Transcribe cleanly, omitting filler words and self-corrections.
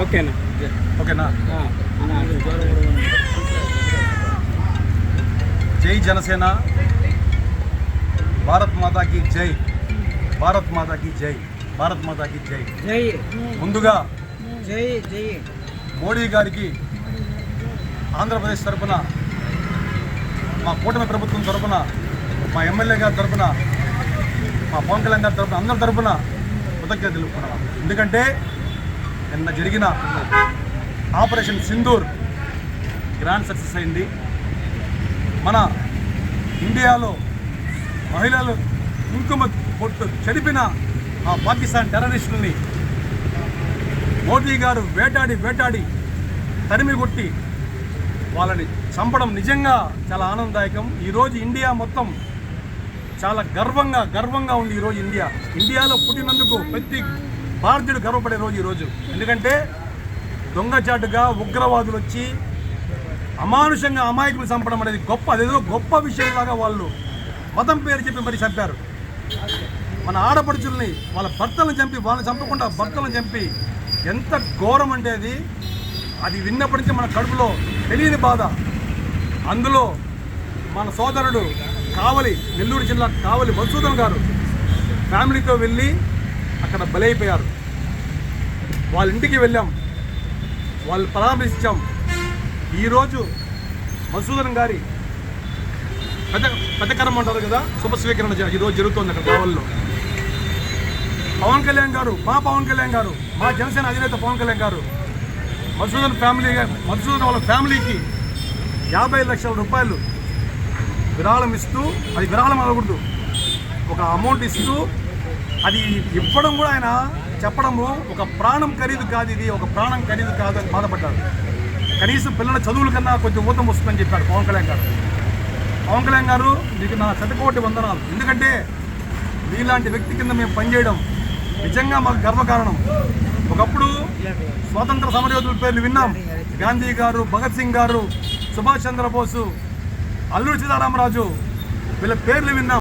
ఓకేనా ఓకేనా. జై జనసేన, భారత్ మాతాకి జై, భారత్ మాతాకి జై, భారత్ మాతాకి జై. ముందుగా మోడీ గారికి ఆంధ్రప్రదేశ్ తరఫున, మా కూటమి ప్రభుత్వం తరఫున, మా ఎమ్మెల్యే గారి తరఫున, మా పవన్ కళ్యాణ్ గారి తరఫున, అందరి తరఫున కృతజ్ఞత తెలుపుకున్నాను. ఎందుకంటే నిన్న జరిగిన ఆపరేషన్ సింధూర్ గ్రాండ్ సక్సెస్ అయింది. మన ఇండియాలో మహిళలు కుంకుమ పొట్టు చెడిపిన ఆ పాకిస్తాన్ టెర్రరిస్టుల్ని మోదీ గారు వేటాడి తరిమి కొట్టి వాళ్ళని చంపడం నిజంగా చాలా ఆనందదాయకం. ఈరోజు ఇండియా మొత్తం చాలా గర్వంగా ఉంది. ఈరోజు ఇండియాలో పుట్టినందుకు ప్రతి భారతీయుడు గర్వపడే రోజు ఈరోజు. ఎందుకంటే దొంగచాటుగా ఉగ్రవాదులు వచ్చి అమానుషంగా అమాయకులు చంపడం అనేది అదేదో గొప్ప విషయంలాగా వాళ్ళు మతం పేరు చెప్పి మరి చంపారు. మన ఆడపడుచుల్ని వాళ్ళ భర్తలను చంపి, వాళ్ళని చంపకుండా భర్తలను చంపి ఎంత ఘోరం అంటే అది విన్నప్పటి నుంచి మన కడుపులో తెలియని బాధ. అందులో మన సోదరుడు నెల్లూరు జిల్లా కావలి మధుసూదన్ గారు ఫ్యామిలీతో వెళ్ళి అక్కడ బలైపోయారు. వాళ్ళ ఇంటికి వెళ్ళాం, వాళ్ళు పరామర్శించాం. ఈరోజు మధుసూదన్ గారి పెద్దకరం అంటారు కదా, శుభ స్వీకరణ ఈరోజు జరుగుతుంది అక్కడ కావలిలో. పవన్ కళ్యాణ్ గారు, మా జనసేన అధినేత పవన్ కళ్యాణ్ గారు మధుసూదన్ వాళ్ళ ఫ్యామిలీకి 50 లక్షల రూపాయలు విరాళం ఇస్తూ, అది విరాళం అవ్వకూడదు, ఒక అమౌంట్ ఇస్తూ, అది ఇవ్వడం కూడా ఆయన చెప్పడము ఒక ప్రాణం ఖరీదు కాదు, ఇది ఒక ప్రాణం ఖరీదు కాదు అని బాధపడ్డారు. కనీసం పిల్లల చదువుల కన్నా కొంచెం ఊతం వస్తుందని చెప్పారు పవన్ కళ్యాణ్ గారు. పవన్ కళ్యాణ్ గారు, మీకు నా శతకోటి వందనాలు. ఎందుకంటే మీలాంటి వ్యక్తి కింద మేము పనిచేయడం నిజంగా మాకు గర్వకారణం. ఒకప్పుడు స్వాతంత్ర సమరయోధుల పేర్లు విన్నాం, గాంధీ గారు, భగత్ సింగ్ గారు, సుభాష్ చంద్రబోసు, అల్లూరి సీతారామరాజు, వీళ్ళ పేర్లు విన్నాం.